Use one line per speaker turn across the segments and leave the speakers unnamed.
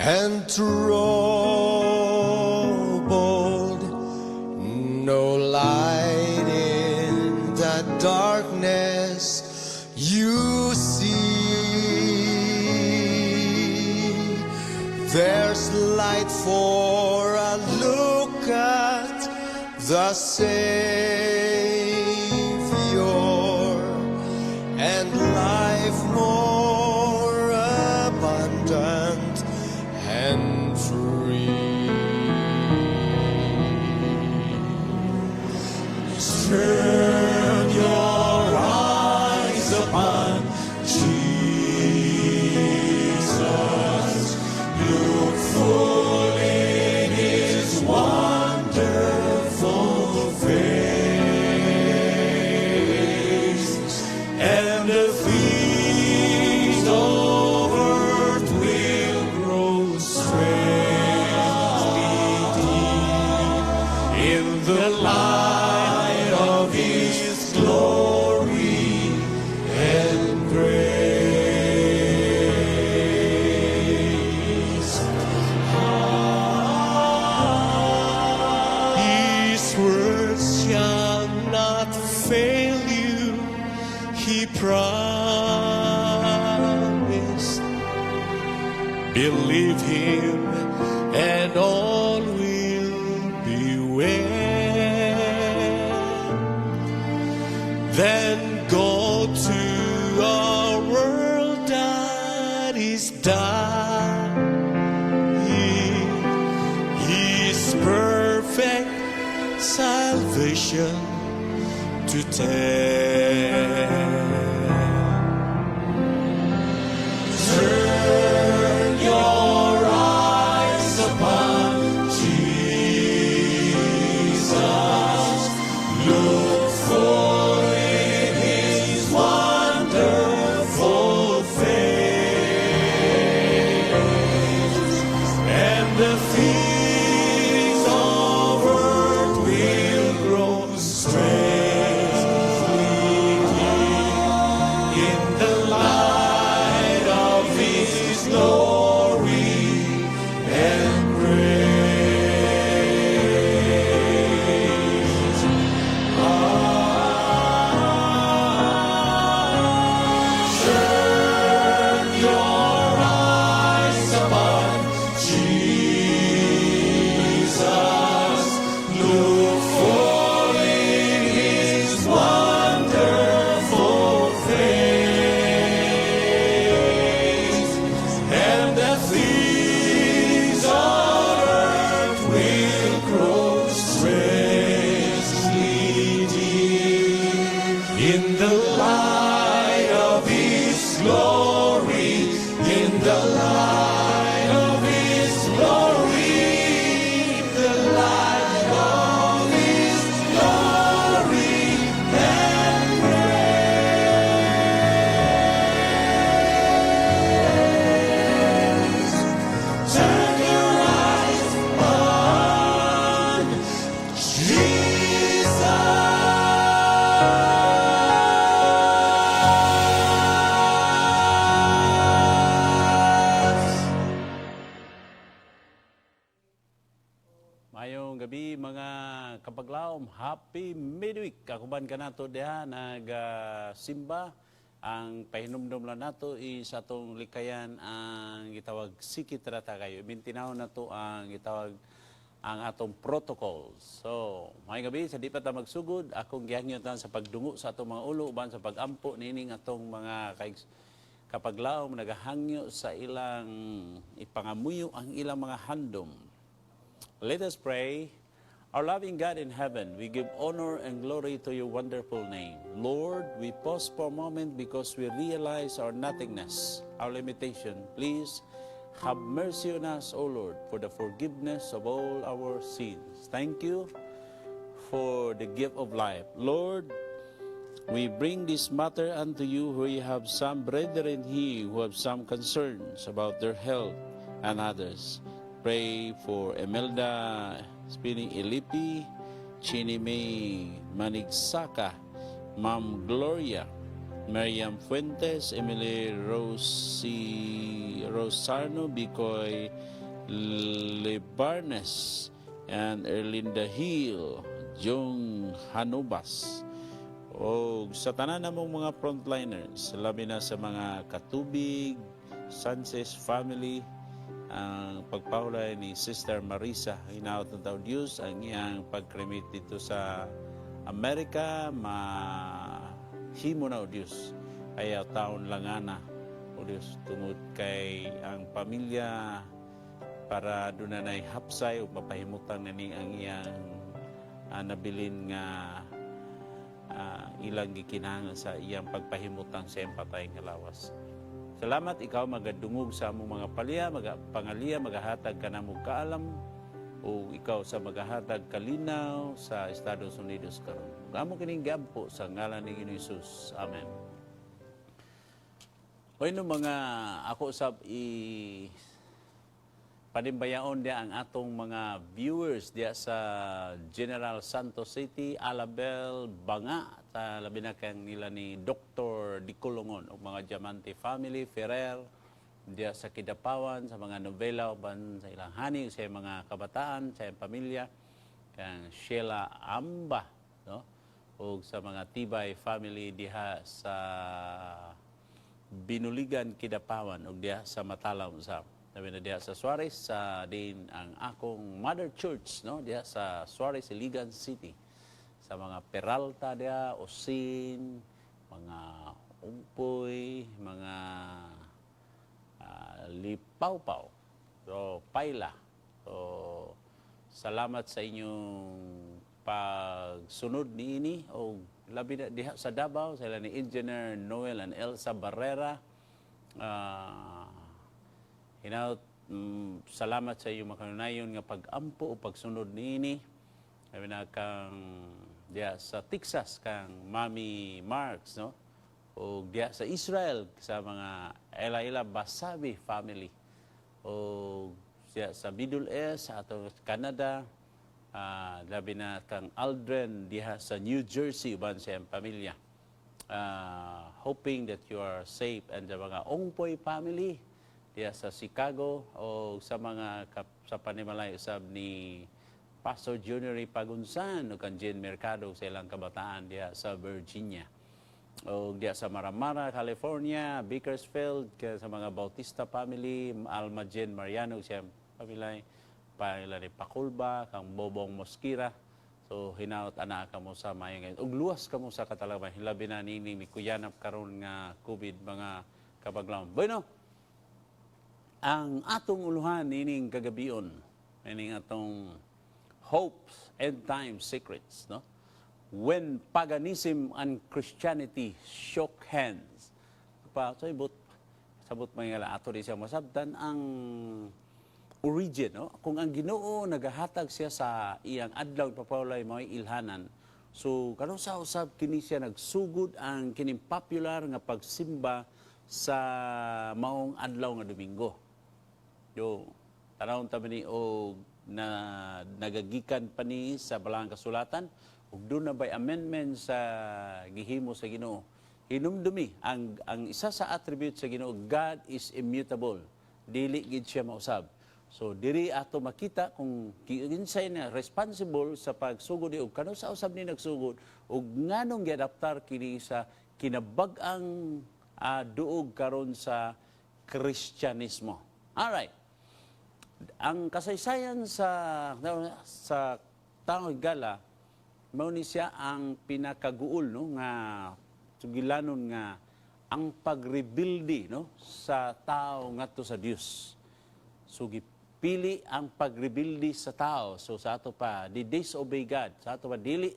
and troubled. No light in the darkness you see. There's light for a look at the Savior, and life more abundant and free. Turn your eyes upon Jesus. Look full in His wonderful face, and the things of earth will grow strangely deep in the light of His glory and grace. His words shall not fail you, He promised. Believe Him and all will be well. Then go to a world that is dying, His perfect salvation to tell. Turn your eyes upon Jesus. Look full in His wonderful face, and the things of earth will grow strangely deep in the light of His glory and grace. Turn your eyes upon Jesus. Look full in His wonderful face, and the things on earth will grow strangely deep in the light of His glory, in the light of His glory, the light of His glory and grace. Turn your eyes on Jesus.
Mayong gabi mga kapaglaom, happy midweek. Kakuban ka nato diha nag-simba. Ang pahinumdum lang nato is atong likayan ang gitawag sikit rata kayo. Ibintinaw na to ang gitawag ang atong protocols. So, mayong gabi, sa di pa ta magsugod, akong gihangyotan sa pagdungo sa atong mga ulo, uban sa pagampo nining atong mga kapaglaom, nagahangyo sa ilang ipangamuyo ang ilang mga handom. Let us pray. Our loving God in heaven, we give honor and glory to your wonderful name. Lord, we pause for a moment because we realize our nothingness, our limitation. Please have mercy on us, O Lord, for the forgiveness of all our sins. Thank you for the gift of life. Lord, we bring this matter unto you where you have some brethren here who have some concerns about their health and others. Pray for Emelda Spini Ilipi, Chini May Manigsaka, Ma'am Gloria, Mariam Fuentes, Emily Rosarno, Bicoy Lebarnes, and Erlinda Hill, Jong Hanubas. O sa tanan namong mga frontliners, labi na sa mga Katubig, Sanchez family, ang pagpaulay ni Sister Marisa, hinaot ng tao Diyos, ang iyang pag-cremate dito sa Amerika, mahimo na o Diyos. Ayaw taon langana o Diyos, tungod kay ang pamilya para doon na hapsay o mapahimutan na ni ang iyang nabilin nga ilang gikinahanglan sa iyang pagpahimutang sa iyang patay nga lawas. Salamat, ikaw magadungog sa among mga palya, pangaliya, magahatag ka na mong kaalam, o ikaw sa magahatag kalinaw sa Estados Unidos karon. Amo kining giampo sa ngalan ni Ginoong Hesus. Amen. O ino mga ako sab panimbayaon dia ang atong mga viewers dia sa General Santos City, Alabel, Banga, labi na kang nila ni Dr. Dicolongon o mga Diamante family, Ferrer, dia sa Kidapawan, sa mga novela, ban sa ilang hani, sa mga kabataan, sa iyang pamilya, kang Sheila Amba, no? O sa mga Tibay family diha sa Binuligan, Kidapawan, o diha sa Matalaw, sa sabi na diha sa Suarez, sa din ang akong Mother Church, no? Diha sa Suarez, Iligan City. Sa mga Peralta diha, Osin, mga Umpoy, mga Lipawpaw, so Paila. So, salamat sa inyong pagsunod niini o labi na diha sa Davao, sila ni Engineer Noel and Elsa Barrera. Salamat sa iyong makanunayon nga pag-ampo o pagsunod niini. Sabi na kang diya sa Texas kang Mami Marks, no? O diya sa Israel sa mga Ela Basabi family. O diya sa Middle East ato Canada, labi na kang Aldrin diha sa New Jersey uban sa iyang pamilya. Hoping that you are safe, and sa mga Ongpoy family diya sa Chicago o sa mga sa panimalay usab ni Pastor Junior Pagunsan o kan Jen Mercado sa ilang kabataan diya sa Virginia. O diya sa Maramara, California, Bakersfield, sa mga Bautista family, Alma Jen Mariano sa pamilay, pamilya ni Pakulba, kang Bobong Mosquira. So hinaot ana ka mo sa mayo ngayon. Ug luwas ka mo sa katalagman, hilabi na nini mi kuyanap karon nga COVID mga kabaglaom. Bueno, ang atong uluhan nining kagabion, nining atong hopes and time secrets, no? When paganism and Christianity shook hands. So sabot mga ato di siya masabtan ang origin, no? Kung ang Ginoo nagahatag siya sa iyang adlaw papawlay mga ilhanan. So kanang sa usab kini siya nagsugod ang kining popular nga pagsimba sa maong adlaw nga Domingo. Yo, tanawon ta ni og na nagagikan pa ni sa Balang Kasulatan ug doon na by amendment sa gihimo sa Ginoo. Hinumdumi ang isa sa attribute sa Ginoo, God is immutable. Dili gid siya mausab. So diri ato makita kung kinsay na responsible sa pagsugod ni ug kano sa usab ni nagsugod ug nganong giadaptar kini sa kinabag-ang duog karon sa Kristyanismo. All right. Ang kasaysayan sa taong Higala, mao ni siya ang pinakaguol, no, nga sugilanon nga ang pagrebuildi, no, sa tao ngadto sa Dios. So gipili ang pagrebuildi sa tao. So sa ato pa disobey God. Sa ato pa dili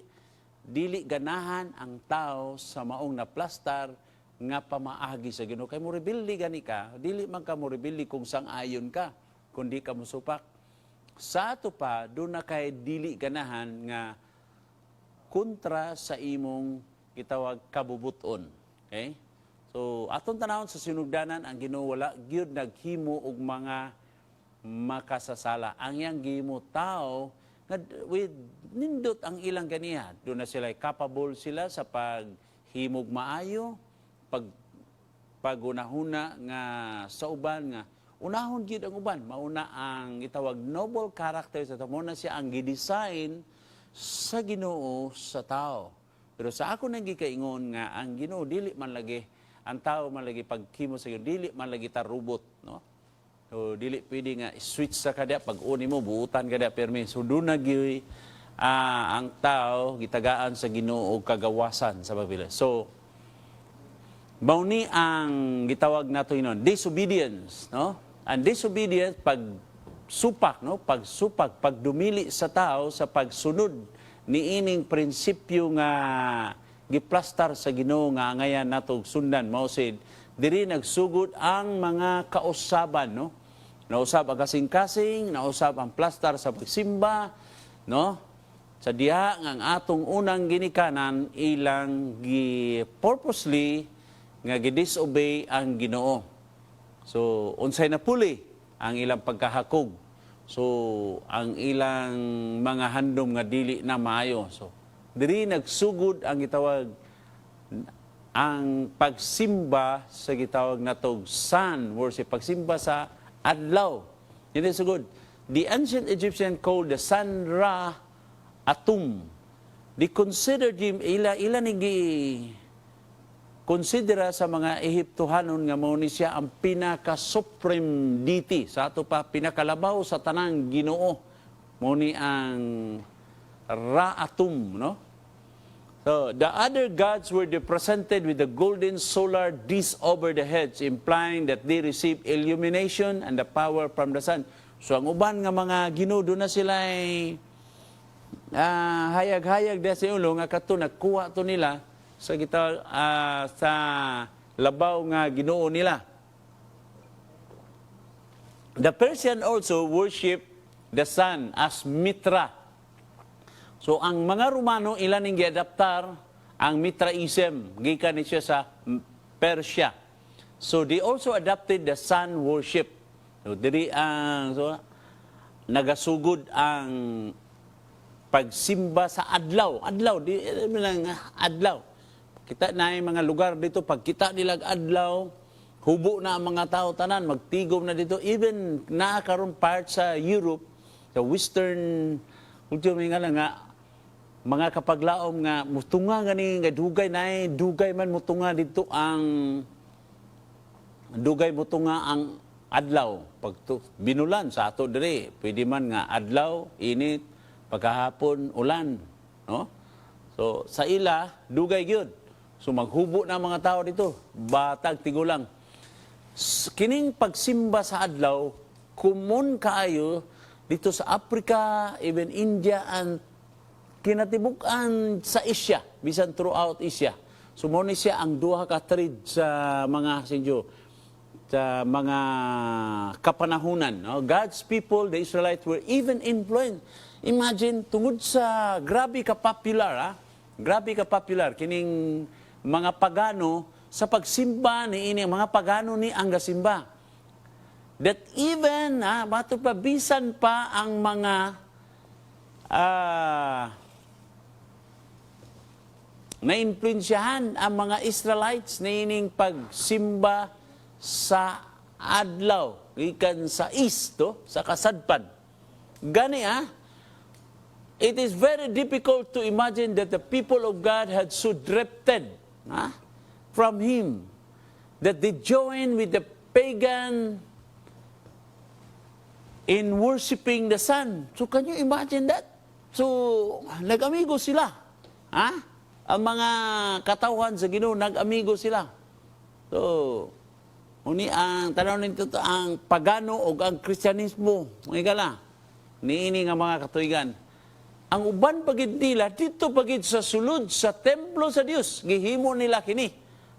ganahan ang tao sa maong naplastar nga pamaagi sa Ginoo. Kay mo rebuildi gani ka, dili man ka mo rebuildi kung sang-ayon ka, kundi ka musupak. Sa ato pa, doon na kay dili ganahan nga kontra sa imong gitawag kabubuton. Okay? So, atong tanawon sa sinugdanan, ang Ginoo wala gyud naghimo og mga makasasala. Ang yang gihimo tao, with nindot ang ilang ganiya. Doon na sila capable sila sa paghimog maayo, pagunahuna nga sa uban nga unahon gyud ang uban, mauna ang gitawag noble character sa tao, na siya ang gidesign sa Ginoo sa tao. Pero sa ako nang gikaingon nga ang Ginoo dili man lagi ang tao man lagi pagkimo sa Ginoo dili man lagi ta robot, no? So dili pwede nga switch sa kada pag uni mo buutan kada permi. So doon na gyud ang tao gitagaan sa Ginoo og kagawasan sa pagpili. So mao ni ang gitawag nato inon disobedience, no? Ang disobedience pagsupak, no? Pagdumili sa tao sa pagsunod ni ining prinsipyo nga giplastar sa Ginoo nga ngayan nato sundan mao sid diri nagsugod ang mga kausaban, no? Nausab ang kasing-kasing, nausab ang plastar sa pagsimba, no? Sa diha nga ang atong unang ginikanan ilang purposely nga gidisobey ang Ginoo. So unsay napuli ang ilang pagkahakog. So ang ilang mga handom nga dili na maayo. So diri nagsugod ang gitawag ang pagsimba sa gitawag natog sun worship, pagsimba sa adlaw. Yun is good. The ancient Egyptian called the Sun Ra Atum. They considered him ila ni konsidera sa mga Ehiptohanon nga mao ni siya ang pinaka-supreme deity sa ato pa pinakalabaw sa tanang Ginoo. Mao ni ang Ra-atum, no? So, the other gods were represented with the golden solar disc over the heads, implying that they receive illumination and the power from the sun. So, ang uban nga mga Ginoo doon na sila ay hayag-hayag dahil sa ulo nga kato nagkuha to nila sa sa labaw nga Ginoo nila. The Persian also worship the sun as Mitra. So ang mga Romano ilan ning giadaptar ang Mitraism gikan ni siya sa Persia. So they also adopted the sun worship. So diri ang nagasugod ang pagsimba sa adlaw. Adlaw di adlaw. Kita na yung mga lugar dito, pagkita nilag adlaw, hubo na ang mga tao tanan, magtigom na dito. Even nakakaroon part sa Europe, sa Western culture nga lang nga, mga kapaglaom nga, mutunga nga ni, nga dugay na dugay man mutunga dito dugay mutunga ang adlaw. Pag binulan sa ato dire, pwede man nga adlaw, init, pagkahapon, ulan. No? So, sa ila, dugay yun. So maghubo na mga tao dito, batag tigulang. Kining pagsimba sa adlaw, common kaayo dito sa Africa, even India, and kinatibukan sa Asia, bisan throughout Asia. So mo ni siya ang duha ka trade sa mga sa mga kapanahunan. No? God's people, the Israelites, were even influenced. Imagine, tungod sa grabe ka popular, grabe ka popular, kining mga pagano sa pagsimba ni ini mga pagano ni ang gasimba. That even matupabisan pa ang mga na-influensyahan ang mga Israelites na ining pagsimba sa adlaw, ikan sa east, sa kasadpan. Gani it is very difficult to imagine that the people of God had so drifted from Him, that they joined with the pagan in worshiping the sun. So can you imagine that? So, nag-amigo sila. Ang mga katawhan sa Ginoo, nag-amigo sila. So, uni ang tanaw nito ang pagano o ang Kristyanismo. Ngigala, niini nga mga katuigan. Ang uban pagid nila, dito pagid sa sulod, sa templo sa Dios, gihimo nila kini.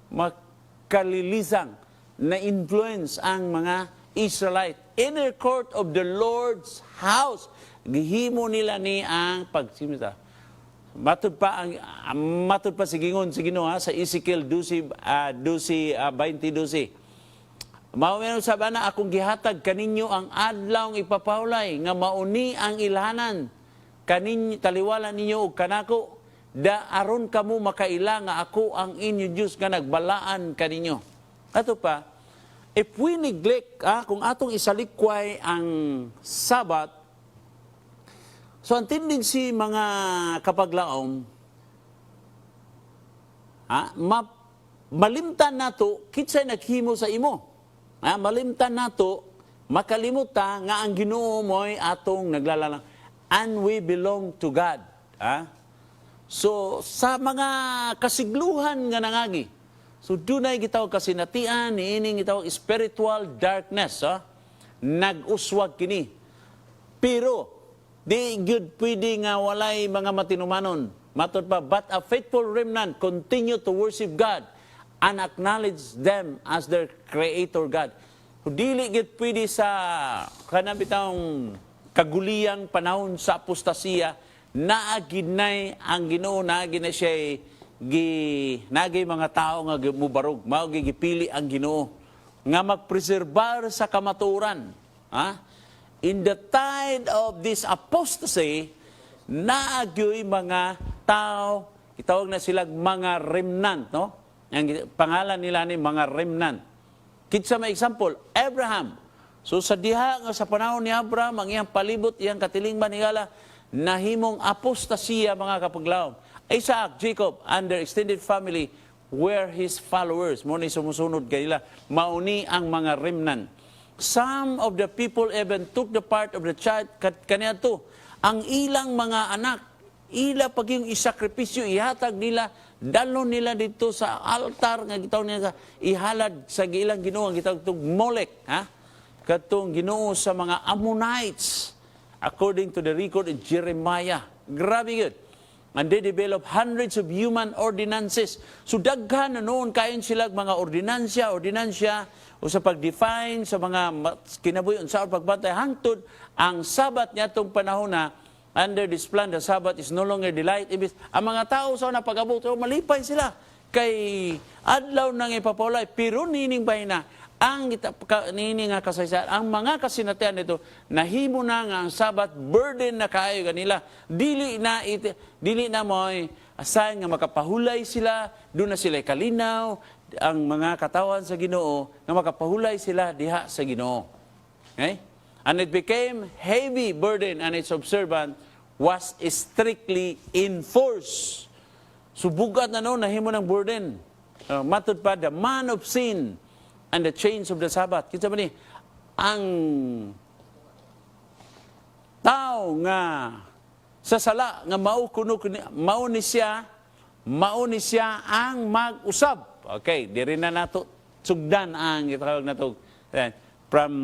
Makalilizang na influence ang mga Israelite. Inner court of the Lord's house. Gihimo nila ni ang pagsimita. Matud pa si Gingon sa Ginoo sa Ezekiel 20:12. Mao meron sabi na akong gihatag kaninyo ang adlaw ipapawlay nga mauni ang ilhanan kaninyo taliwala ninyo og kanako aron kamo makaila nga ako ang inyo Diyos nga nagbalaan kaninyo. Ato pa, if we neglect, kung atong isalikway ang Sabat, so ang tendency mga kapaglaom, malimtan nato kitsay naghimo sa imo. Malimtan nato makalimutan nga ang Ginoo mo'y atong naglalalang. And we belong to God. So, sa mga kasigluhan nga nangagi, so dunay gitawag kasinatian, niining gitawag spiritual darkness. Nag-uswag kini. Pero, di good pwede nga walay mga matinumanon. Matod pa, but a faithful remnant continue to worship God and acknowledge them as their Creator God. Dili gid pwede sa kanabitang kaguliyang panahon sa apostasiya naaginay ang Ginoo naaginay siya nagay mga tao nga mubarog mao gipili ang Ginoo nga magpreserbar sa kamaturan. In the tide of this apostasy naagyoy mga tao itawag na sila mga remnant, no? Ang pangalan nila ni mga remnant. Kitsa may example, Abraham. So sa diha nga sa panahon ni Abraham, ang iyang palibot, iyang katilingban higala, nahimong apostasiya mga kapaglaom. Isaac, Jacob, and their extended family were his followers. Muna sumusunod kanila, mauni ang mga remnant. Some of the people even took the part of the child kaniya to. Ang ilang mga anak, ila pag yung isakripisyo, ihatag nila, dalon nila dito sa altar nga gitawag nila ihalad sa ilang Ginoo ang gitawag tug Molech, katong Ginoo sa mga Ammonites according to the record of Jeremiah. Grabe good. And they develop hundreds of human ordinances. So daghan na noon kayon sila mga ordinansya o sa pag-define sa mga kinabuhi unsa pagbantay hangtod ang Sabat niadtong panahon na under this plan, the Sabbath is no longer delight. Ang mga tao sa napag-abot, malipay sila. Kay adlaw nang ipapulay. Pero nining bahay na, ang nining nga kasaysayan, ang mga kasinatian nito, nahimo na nga ang Sabbath, burden na kayo kanila. Dili na mo'y asahan nga makapahulay sila, doon na sila kalinaw, ang mga katawan sa Ginoo, na makapahulay sila diha sa Ginoo. Okay? And it became heavy burden and its observance was strictly enforced. Subugat na noon, nahimo ng burden. Matod pa, the man of sin and the chains of the Sabbath. Kita ba ni? Ang tao nga sa sala, nga mao ni siya ang mag-usab. Okay, diri na nato sugdan ang itawag nato. From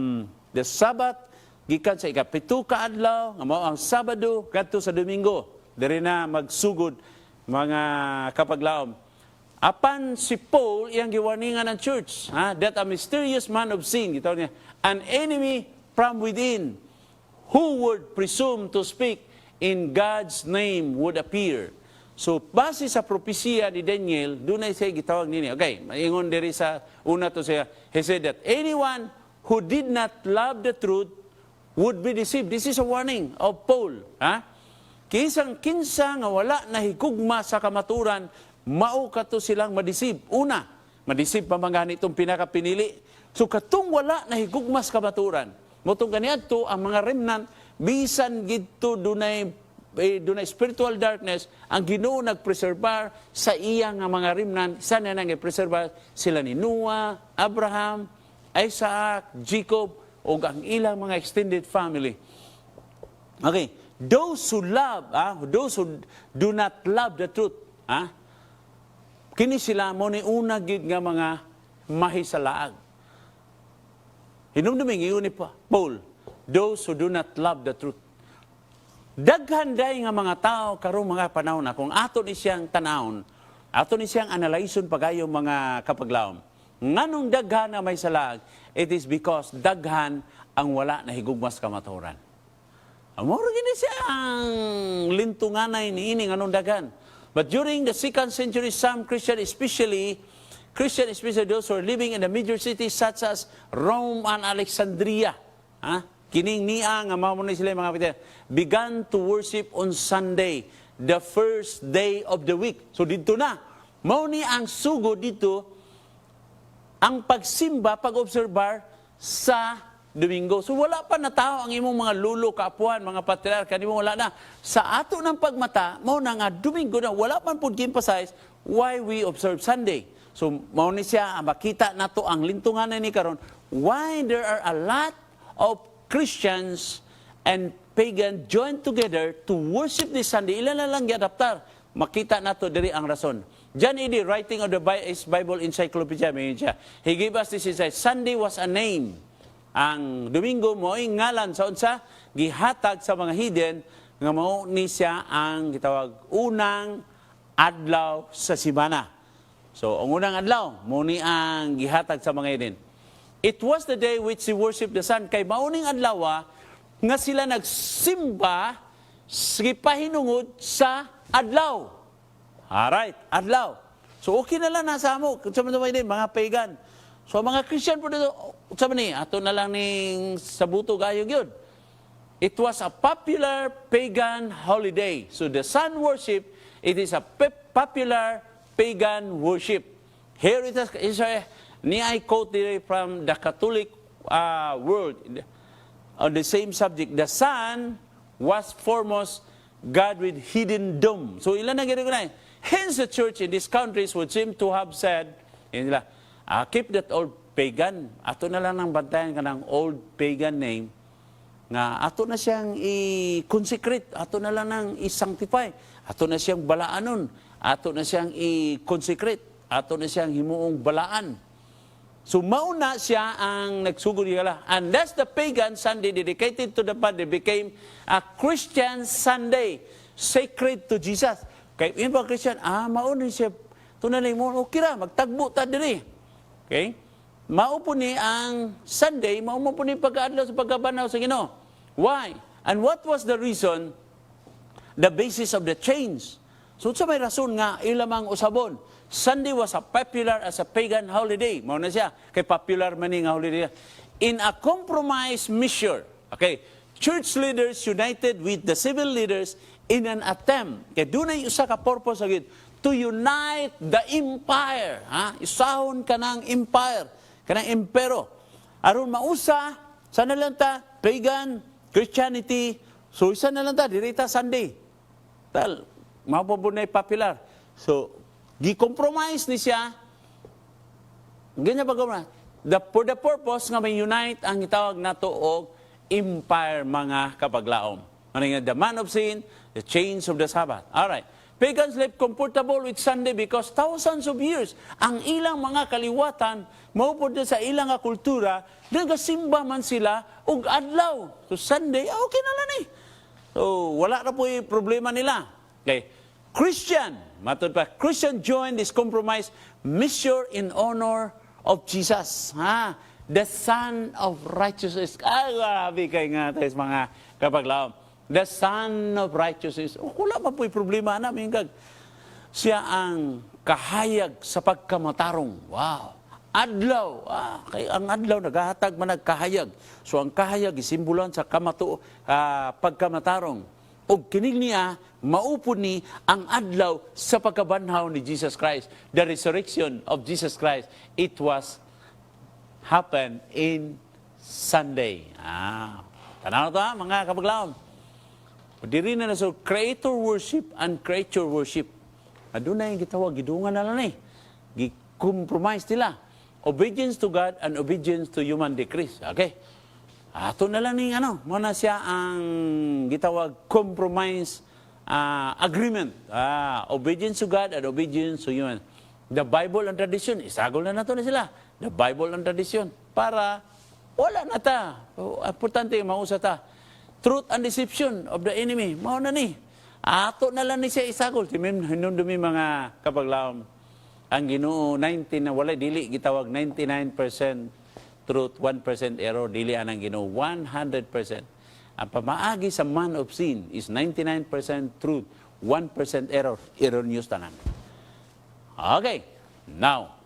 the Sabbath, gikan sa ikapito ka adlaw, nga mao ang Sabado, kadto sa Domingo. Diri na magsugod mga kapaglaom. Apan si Paul, iyang giwarningan ng church, that a mysterious man of sin, gitawag niya, an enemy from within, who would presume to speak in God's name would appear. So, base sa propesya ni Daniel, doon ay siya gitawag nini. Okay, maingon diri sa una to siya, he said that anyone who did not love the truth would be deceived. This is a warning of Paul. Kisang kinsa nga wala na higugma sa kamaturan, mao kato silang madisib. Una, madisib pa mga itong pinakapinili. So katong wala na higugma sa kamaturan, motong kaniadto ang mga remnant, bisan gidto dunay spiritual darkness, ang Ginoo nagpreserbar sa iyang mga remnant, sana nang i-preserbar sila ni Noah, Abraham, Isaac, Jacob, o ang ilang mga extended family. Okay, those who love, those who do not love the truth, kini sila mo ni una gid nga mga mahisalaag. Hinumduming iyon ni Paul, those who do not love the truth. Daghan day nga mga tao karong mga panahon na kung ato ni siyang tanawon, ato ni siyang analyson pagayo mga kapaglaom. Nganong daghan nga may salag? It is because daghan ang wala na higugmas kamaturan. Amoro gini siya ang lintunganay ni ini nganong daghan. But during the 2nd century, some Christians, especially those who are living in the major cities such as Rome and Alexandria, kining niya nga mao ni sila mga kapatid, began to worship on Sunday. the first day of the week. So dito na, mao ni ang sugo dito, ang pagsimba, pag-obserbar sa Domingo. So wala pa na tao ang imong mga lulo, kaapuhan, mga patriarka, di mo wala na. Sa ato ng pagmata, mao na nga Domingo na, wala man po emphasize why we observe Sunday. So mao ni siya, makita nato ang lintungan ni karon, why there are a lot of Christians and pagan joined together to worship this Sunday. Ilan na lang i-adaptar. Makita nato diri ang rason. John Eadie, writing of the Bible Encyclopedia, he gave us this insight. Sunday was a name. Ang Domingo mo ay ngalan sa unsa gihatag sa mga hidden nga mao ni siya ang gitawag unang adlaw sa simana. So ang unang adlaw mo ni ang gihatag sa mga hidden. It was the day which they worship the sun. Kay mauning adlaw nga sila nagsimba gipahinungod sa adlaw. Alright, adlaw. So okay na lang nasa amo sa mga pagan. So mga Christian po dito, sabi ni, ato na lang ning sabuto gayog yun. It was a popular pagan holiday. So the sun worship, it is a popular pagan worship. Here it is, ni I quote from the Catholic world on the same subject. The sun was foremost God with hidden dome. So ilan na gano'n. Hence the church in these countries would seem to have said, keep that old pagan. Ato na lang ng bantayan ka ng old pagan name nga ato na siyang i-consecrate, ato na lang ng i-sanctify, ato na siyang balaanon, ato na siyang i-consecrate, ato na siyang himuong balaan. So mauna siya ang nagsugod nila. And that's the pagan Sunday dedicated to the Father became a Christian Sunday, sacred to Jesus. Kaya yun ba Christian, mauna siya, tunalay mo, okay ra, magtagbo ta diri. Okay? Mao po ni ang Sunday, mao po ni pag-aadlaw sa pagkabanaw sa Ginoo. Why? And what was the reason? The basis of the change. So sa may rason nga ilamang usabon. Sunday was popular as a pagan holiday. Mao na siya kay popular man nga holiday. In a compromise measure. Okay, church leaders united with the civil leaders in an attempt. Kay dunay usa ka purpose agad to unite the empire. Isahon ka ng empire, ka ng impero. Aron mausa, sana lang ta, pagan, Christianity, so isa na lang ta, dirita Sunday. Tal, mapabunay popular. So, gi-compromise ni siya, ganyan ba gawin? For the purpose nga may unite ang itawag nato og empire mga kapaglaom. The man of sin, the chains of the Sabbath. Alright. Pagans lived comfortable with Sunday because thousands of years, ang ilang mga kaliwatan, maupod sa ilang kultura, nagasimba man sila og adlaw. So Sunday, okay na lang eh. So wala na po yung problema nila. Okay. Christian joined this compromise measure in honor of Jesus. The Son of Righteousness. Grabe kayo nga tayo mga kapaglaom. The Son of Righteousness. Wala pa po yung problema namin. Siya ang kahayag sa pagkamatarong. Wow. Adlaw. Kaya ang adlaw naghahatag man nagkahayag. So ang kahayag isimbulan sa pagkamatarong. O kinig niya, maupod ni ang adlaw sa pagkabanhaw ni Jesus Christ. The resurrection of Jesus Christ. It was happened in Sunday. Tanaw to mga kapaglaom. Diri na so creator worship and creature worship. Aduna yung gitawag, gidungan na lang gi-compromise nila. Obedience to God and obedience to human decrees. Okay? Ato na lang ni muna siya ang gitawag compromise agreement. Obedience to God and obedience to human. The Bible and tradition, isagol na nato na sila. The Bible and tradition. Para wala na ta. Importante, mausa ta. Truth and deception of the enemy. Mao na ni. Ato na lang ni siya isagol. Hinundumi mga kapaglaom. Ang Ginoo 19 na wala dili gitawag 99% truth, 1% error. Dili anang Ginoo 100%. Ang pamaagi sa man of sin is 99% truth, 1% error. Error news tanan. Okay. Now,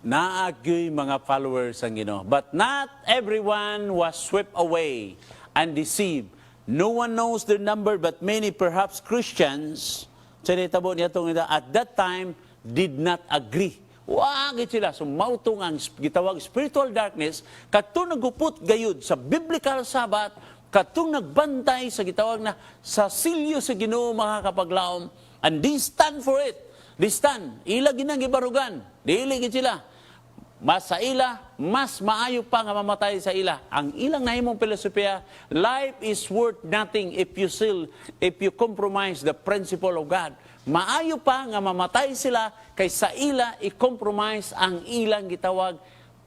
naagyoy mga followers ang Ginoo. But not everyone was swept away and deceived No one knows their number, but many, perhaps Christians, sinitabo niya itong at that time, did not agree. Wagit sila. So, mautong ang gitawag spiritual darkness, katong nagupot gayud sa biblical Sabbath, katong nagbantay sa gitawag na sa silyo sa Ginoo mga kapaglaom, and they stand for it. They stand. Ila ginang gibarugan. Diiligid sila. Mas sa ila, mas maayo pa nga mamatay sa ila. Ang ilang nahimong filosofiya, life is worth nothing if you compromise the principle of God. Maayo pa nga mamatay sila kay sa ila i-compromise ang ilang gitawag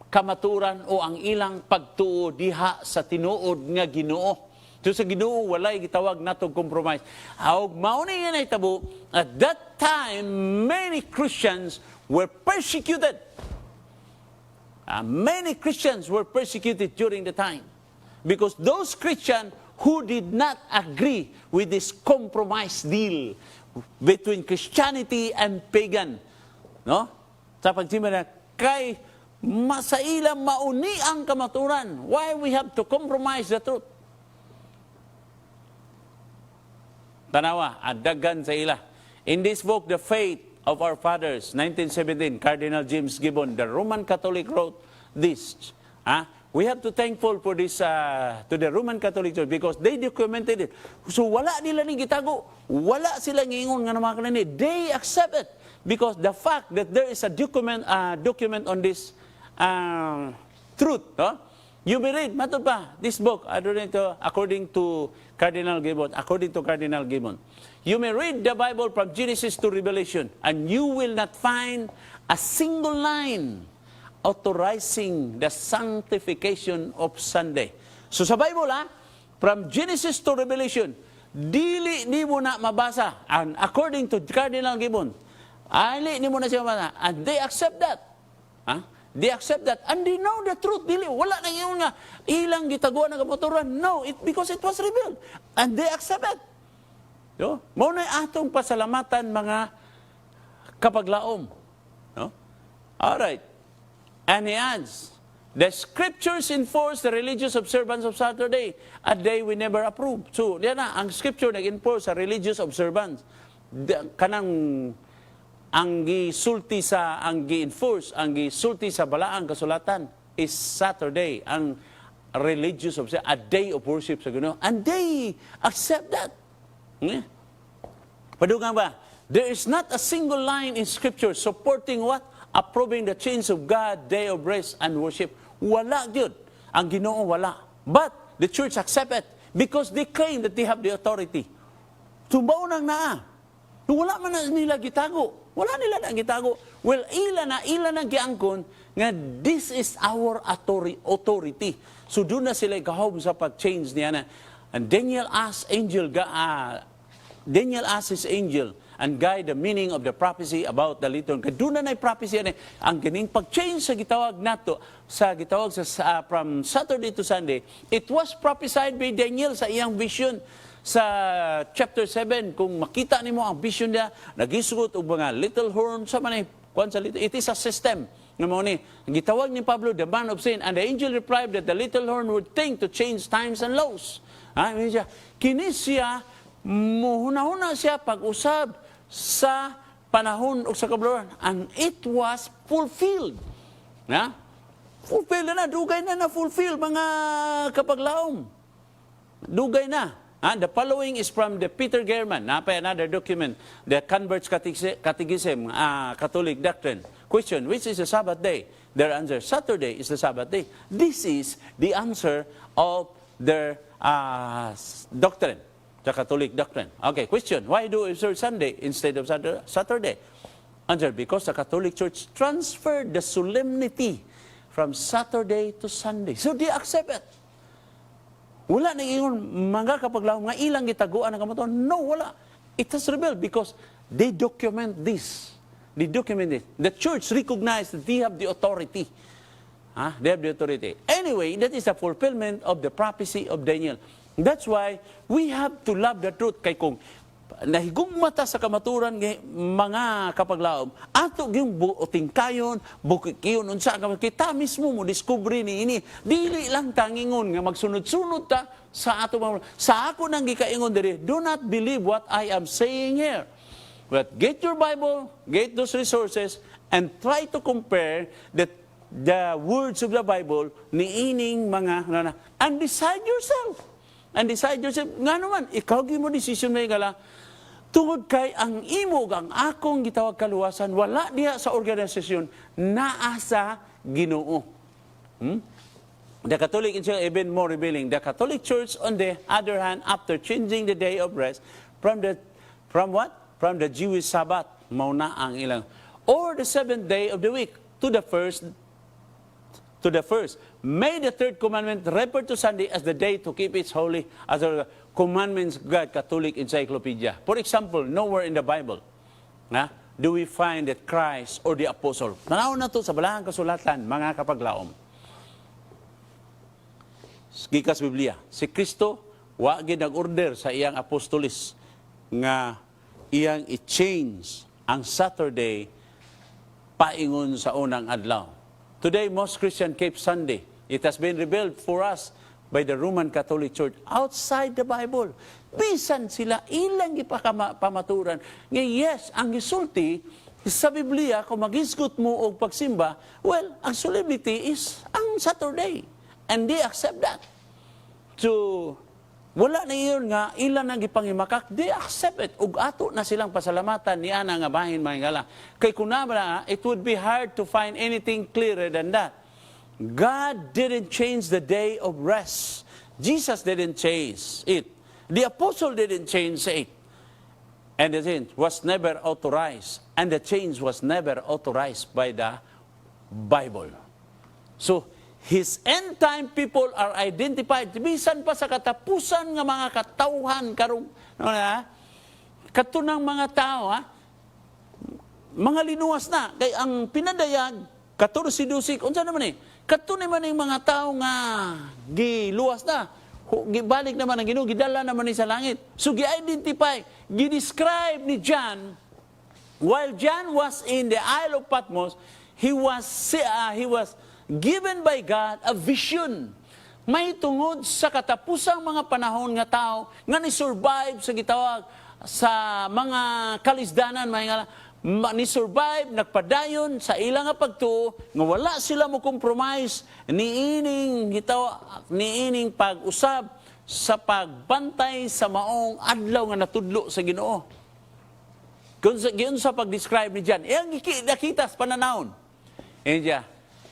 kamaturan o ang ilang pagtuo diha sa tinuod nga Ginoo. So sa Ginoo walay gitawag natong compromise. Aog mao ni nga nahitabo, at that time many Christians were persecuted. Many Christians were persecuted during the time because those Christians who did not agree with this compromise deal between Christianity and pagan, no? Sa pagsimba na kay masaila mauni ang kamaturan. Why we have to compromise the truth? Tanawa, adagan sa ila. In this book, The Faith of Our Fathers, 1917, Cardinal James Gibbon, the Roman Catholic, wrote this. We have to thankful for this to the Roman Catholic Church because they documented it. So wala nila ni gitago, wala sila ngingon nga naman kanini. They accept it because the fact that there is a document on this truth. No? You may read, matod pa, this book, according to Cardinal Gibbon, you may read the Bible from Genesis to Revelation, and you will not find a single line authorizing the sanctification of Sunday. So sa Bible, from Genesis to Revelation, dili ni mo na mabasa, and according to Cardinal Gibbon, ali ni mo na siya mabasa, and they accept that. They accept that, and they know the truth. Dili, wala na yung nga, ilang gitaguan ng kapaturan. No, because it was revealed. And they accept it. So, mauna atong pasalamatan mga kapaglaom. No? Alright. And he adds, the scriptures enforce the religious observance of Saturday, a day we never approved. So, yan na, ang scripture nag-enforce sa religious observance. Kanang ang gisulti sa balaang kasulatan is Saturday, ang religious of a day of worship sa Ginoo, and they accept that. Padugang ba? There is not a single line in Scripture supporting what? Approving the change of God, day of rest and worship. Wala yun. Ang Ginoo wala. But the church accept it because they claim that they have the authority. Tumbaw nang naa. Wala man na nila gitago. Wala nila na gitago. Well, ila na giangkon nga this is our authority. So doon na sila gahom sa pag-change niya na. And Daniel asked his angel and guide the meaning of the prophecy about the little. Doon na prophecy yan. Ang ganing pag-change sa gitawag nato, from Saturday to Sunday, it was prophesied by Daniel sa iyang vision. Sa chapter 7, kung makita nimo ang vision niya, nagisugot og mga little horn sa manay, it is a system. Ang gitawag ni Pablo, the man of sin, and the angel replied that the little horn would think to change times and laws. Kini siya, muhuna-huna siya pag-usab sa panahon o sa kabuluran, and it was fulfilled. Fulfilled na, dugay na fulfill mga kapaglaom. Dugay na. The following is from the Peter German, another document, the Converts Catechism, Catholic Doctrine. Question, which is the Sabbath day? Their answer, Saturday is the Sabbath day. This is the answer of their doctrine, the Catholic doctrine. Okay, question, why do we observe Sunday instead of Saturday? Answer, because the Catholic Church transferred the solemnity from Saturday to Sunday. So they accept it. Wala na yung mga kapaglaom nga ilang gitaguan ng kamatuan. No, wala. It has revealed because they document this. They document it. The church recognized that they have the authority. They have the authority. Anyway, that is the fulfillment of the prophecy of Daniel. That's why we have to love the truth. Kay kung nahigugma ta sa kamaturan nga mga kapaglaom, ato yung buoting kayon, bukikiyon, unsa kita mismo mo discovery ni ini. Dili lang tangingon nga magsunod-sunod ta sa ato sa ako nang gikaingon diri, do not believe what I am saying here. But get your Bible, get those resources, and try to compare the words of the Bible ni ining mga and decide yourself. And decide yourself, nga naman, ikaw mo decision may gala, tungod kay ang imog, ang akong gitawag kaluwasan, wala diha sa organisasyon, naa sa Ginoo. The Catholic is even more revealing. The Catholic Church, on the other hand, after changing the day of rest from what? From the Jewish Sabbath, mauna ang ilang, or the 7th day of the week to the first, made the third commandment refer to Sunday as the day to keep it holy, as the commandments of God, Catholic Encyclopedia. For example, nowhere in the Bible do we find that Christ or the Apostle, nanaw na to sa balahang kasulatan, mga kapaglaom. Gikas Biblia, si Kristo, wagi nag-order sa iyang apostolis nga iyang i-change ang Saturday paingon sa unang adlaw. Today, most Christians keep Sunday. It has been revealed for us by the Roman Catholic Church outside the Bible. Bisan sila ilang ipapamaturan. Nga yes, ang gisulti sa Biblia, kung maghisgot mo o pagsimba, well, ang solemnity is ang Saturday. And they accept that. So, wala na iyon nga, ilan nang ipangimakak, they accept it. Ug ato na silang pasalamatan ni ana nga bahin mga ngala. Kay kunabra, it would be hard to find anything clearer than that. God didn't change the day of rest. Jesus didn't change it. The apostle didn't change it. And the change was never authorized. And the change was never authorized by the Bible. So, His end-time people are identified. Bisan pa sa katapusan ng mga katauhan, katunang mga tao, mga linuwas na. Kay ang pinadayag, 14-12, unsa naman katunay man yung mga tao nga giluwas na. Gibalik naman ang Ginoo, gidala naman ni sa langit. So, gi-identify, gi-describe ni John, while John was in the Isle of Patmos, he was given by God a vision. May tungod sa katapusang mga panahon nga tao nga ni-survive sa gitawag sa mga kalisdanan, ni-survive, nagpadayon sa ilang nga pagtuo, nga wala sila mo compromise niining pag-usab sa pagbantay sa maong adlaw nga natudlo sa Ginoo. Giyon sa pag-describe ni John, iyang nakita sa pananawon.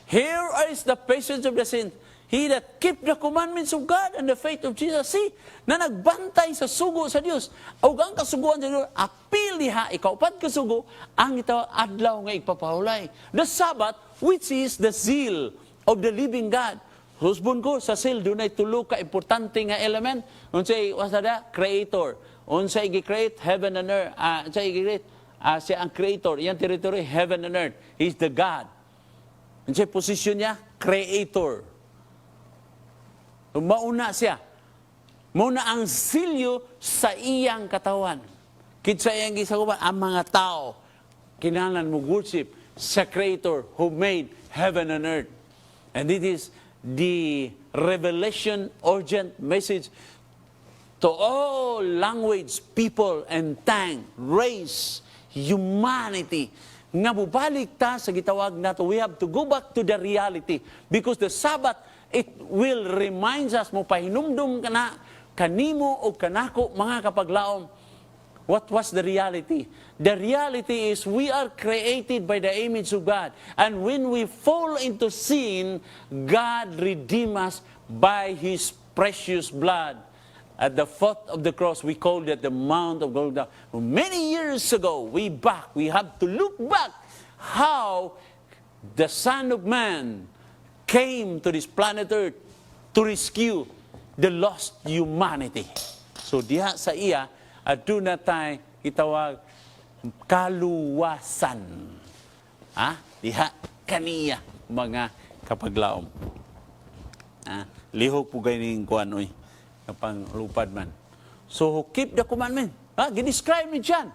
Here is the patience of the saints, he that keep the commandments of God and the faith of Jesus. See, na nagbantay sa sugo sa Dios. O ang kasuguan sa Dios, apil diha, ikaupat kasugo, ang ito adlaw nga ipapahulay. The Sabbath, which is the seal of the living God. Husband ko, sa seal, doon ay tulo ka importante nga element. Unsay, wasada, creator. Unsay i-create, heaven and earth. Unsay i-create, siya ang creator. Iyang territory, heaven and earth. He's the God. Unsay position niya, creator. Mauna siya. Mauna ang silyo sa iyang katawan. Kitsa iyang gisaguban, ang mga tao, kinahanglan mo worship sa Creator who made heaven and earth. And it is the revelation urgent message to all language, people, and tongue, race, humanity. Nga bubalik ta sa gitawag nato, we have to go back to the reality. Because the Sabbath, it will remind us mo pahinumdum ka na kanimo o kanako mga kapaglaom. What was the reality? The reality is we are created by the image of God. And when we fall into sin, God redeems us by His precious blood. At the foot of the cross, we call it the Mount of Golgotha. Many years ago, we have to look back how the Son of Man came to this planet Earth to rescue the lost humanity. So diha sa iya, adu na tayo itawag kaluwasan. Diha kaniya mga kapaglaom. Lihok po ganing kuan oy kapang lupad man. So keep the commandment. Gidescribe ni John.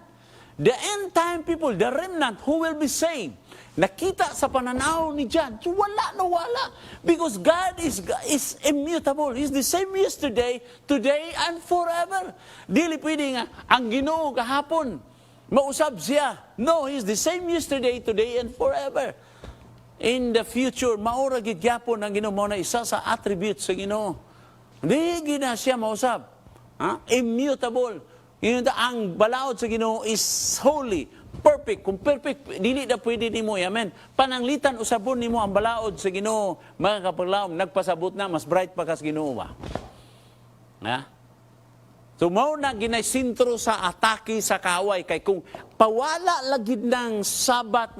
The end time people, the remnant who will be saved. Nakita sa pananaw ni John, wala na wala. Because God is immutable. He's the same yesterday, today, and forever. Dili pwede nga, ang Ginoo kahapon, mausab siya. No, He's the same yesterday, today, and forever. In the future, maura gigyapon ang Ginoo, mo na isa sa attributes sa Ginoo. Hindi gina siya mausab. Immutable. Ang balaod sa Ginoo is holy, perfect. Kung perfect, dili na pwede nimo, amen. Pananglitan usabon nimo ang balaod sa Ginoo, mga kapaglaom, nagpasabot na mas bright pa kas Ginoo ba. So mao na ginasintro sa atake sa kaaway kay kung pawala lagid ng Sabat,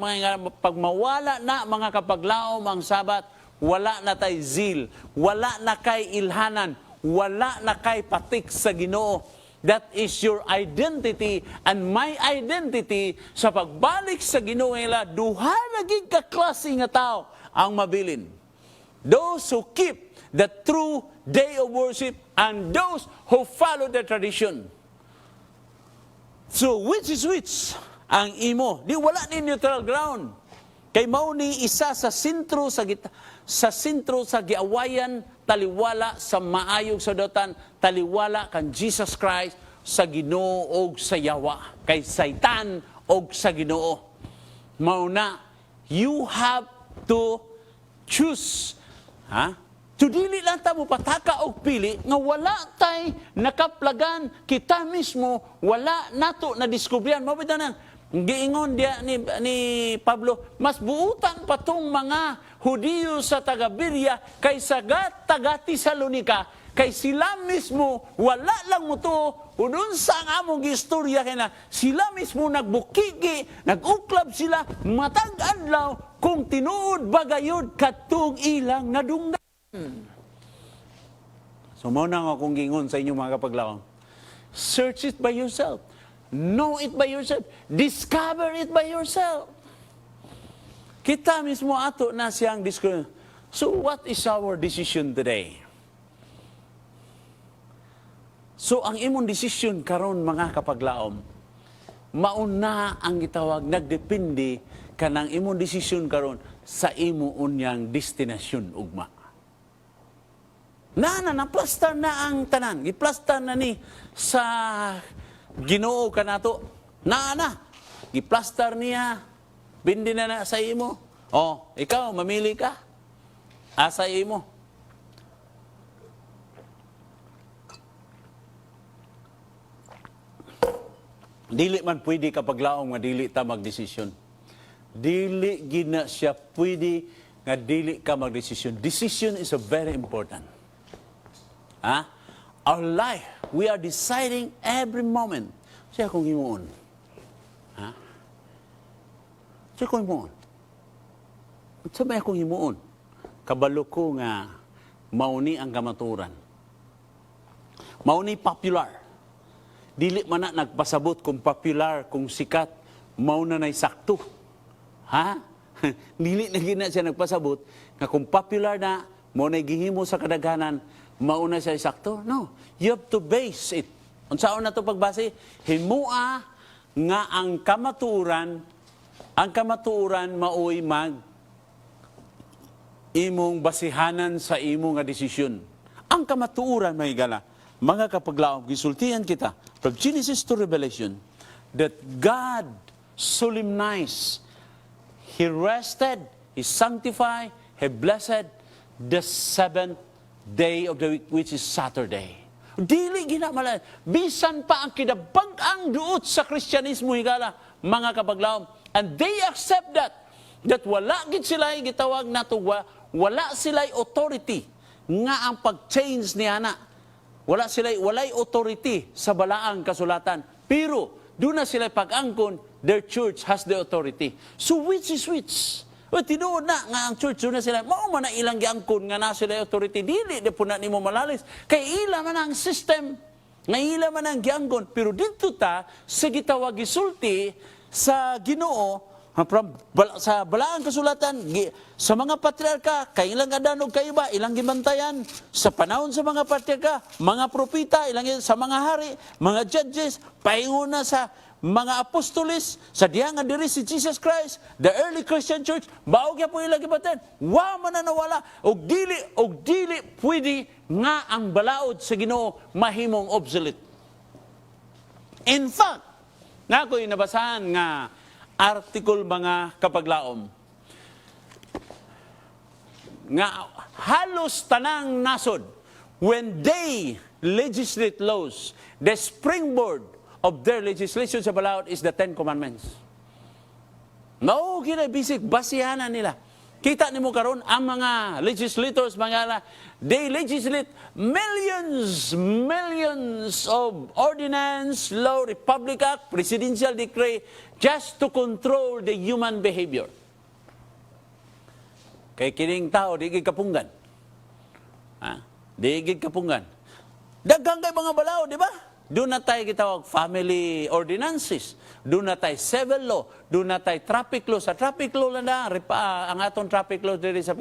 pag mawala na mga kapaglaom ang Sabat, wala na tay zeal, wala na kay ilhanan, wala na kay patik sa Ginoo. That is your identity and my identity sa pagbalik sa Ginoo nila, duha lagi ka klase nga tao ang mabilin. Those who keep the true day of worship and those who follow the tradition. So which is which? Ang imo, di wala ni neutral ground. Kay mao ni isa sa sentro sa giawayan, taliwala sa maayog sa dotan, taliwala kan Jesus Christ sa Ginoo og sa yawa, kay Satan og sa Ginoo. Mao na, you have to choose. So dili lang ta mo pataka og pili nga wala tay nakaplagan kita mismo, wala nato na diskubrihan. Mabitanan giingon dia ni Pablo, mas buutan pa tong mga Hudiyo sa taga-Berea kaysa taga-Tesalonika, kay sila mismo wala lang mo to, udun sa ang among istorya kay na sila mismo nagbukiki, naguklab sila matag adlaw kung tinuod bagayod katong ilang nadunggan. So mao na akong gingon sa inyo mga kapaglaom. Search it by yourself. Know it by yourself. Discover it by yourself. Kita mismo ato na siyang discover. So what is our decision today? So ang imong decision karon mga kapaglaom, mauna ang gitawag nagdepende kanang imong decision karon sa imo unyang destinasyon ugma. Naplastar na ang tanan. Giplastar na ni sa Ginoo kanato. Giplastar niya. Bindi na sa imo. Ikaw, mamili ka. Asa imo. Dili man pwede kapaglaom nga dili ta magdesisyon. Dili gina siya pwede nga dili ka magdesisyon. Decision is a very important. Our life, we are deciding every moment. Siya kung himuon. Siya kung himuon. Sabay akong himuon. Kabalo ko nga mauni ang kamaturan. Mauni popular. Dili man na nagpasabot kung popular, kung sikat, mauna na'y sakto. Dili na gina siya nagpasabot nga kung popular na, mauna'y gihimo sa kadaghanan, mauna siya sakto? No. You have to base it. Unsaon na ito pagbase? Himua nga ang kamaturan maoy imong basihanan sa imong nga desisyon. Ang kamaturan, may gala, mga kapaglaom, gisultihan kita, from Genesis to Revelation, that God solemnized, He rested, He sanctified, He blessed the seventh day of the week, which is Saturday. Dili ginamalan. Bisan pa ang kinabag-ang duot sa Kristyanismo, higala, mga kapaglaom. And they accept that wala gid sila gitawag nato, wala sila authority nga ang pag-change ni ana. Walay authority sa balaang kasulatan. Pero doon na sila pag-angkon, their church has the authority. So which is which? Tinuod na nga ang church, doon na sila, mao man na ilang giangkon nga na sila authority, dili po na nimo malalis. Kay ila man ang system, nga ila man ang giangkon. Pero dito ta, sa gitawag gisulti sa Ginoo, Sa balaang kasulatan, sa mga patriarka, kailang adanog kayo ba, ilang gibantayan, sa panahon sa mga patriarka, mga propita, sa mga hari, mga judges, painguna sa mga apostolis, sa diha nga diri si Jesus Christ, the early Christian church, baog ya po ilang gibantayan, wa mananawala, og dili pwede nga ang balaod sa Ginoo mahimong obsolete. In fact, nga ako'y nabasahan nga article mga kapaglaom nga halos tanang nasod when they legislate laws, the springboard of their legislation sa balaod is the Ten Commandments. Mao gina bisik basihanan nila. Kita nimo karon ang mga legislators, they legislate millions of ordinance, law, Republic Act, presidential decree, just to control the human behavior. Kay kining tao, di gid kapunggan. Di gid kapunggan. Daghang kay mga balaod, di ba? Doon na tayo gitawag family ordinances. Doon na tayo civil law. Doon na tayo traffic law. Sa traffic law lang na, ang atong traffic law dito sa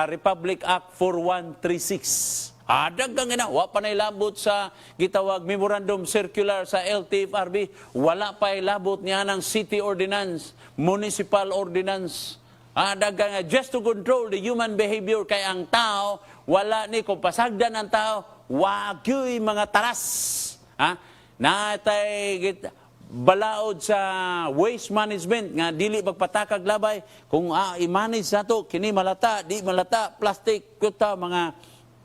Republic Act 4136. Daghang ina, wa pa na ilabot sa gitawag memorandum circular sa LTFRB. Wala pa ilabot niya ng city ordinance, municipal ordinance. Daghang just to control the human behavior kay ang tao, wala ni kung pasagdan ang tao, wagyoy mga taras. Natay balaod sa waste management nga dili magpatakag labay kung i-manage nato kini malata di malata plastic kuta mga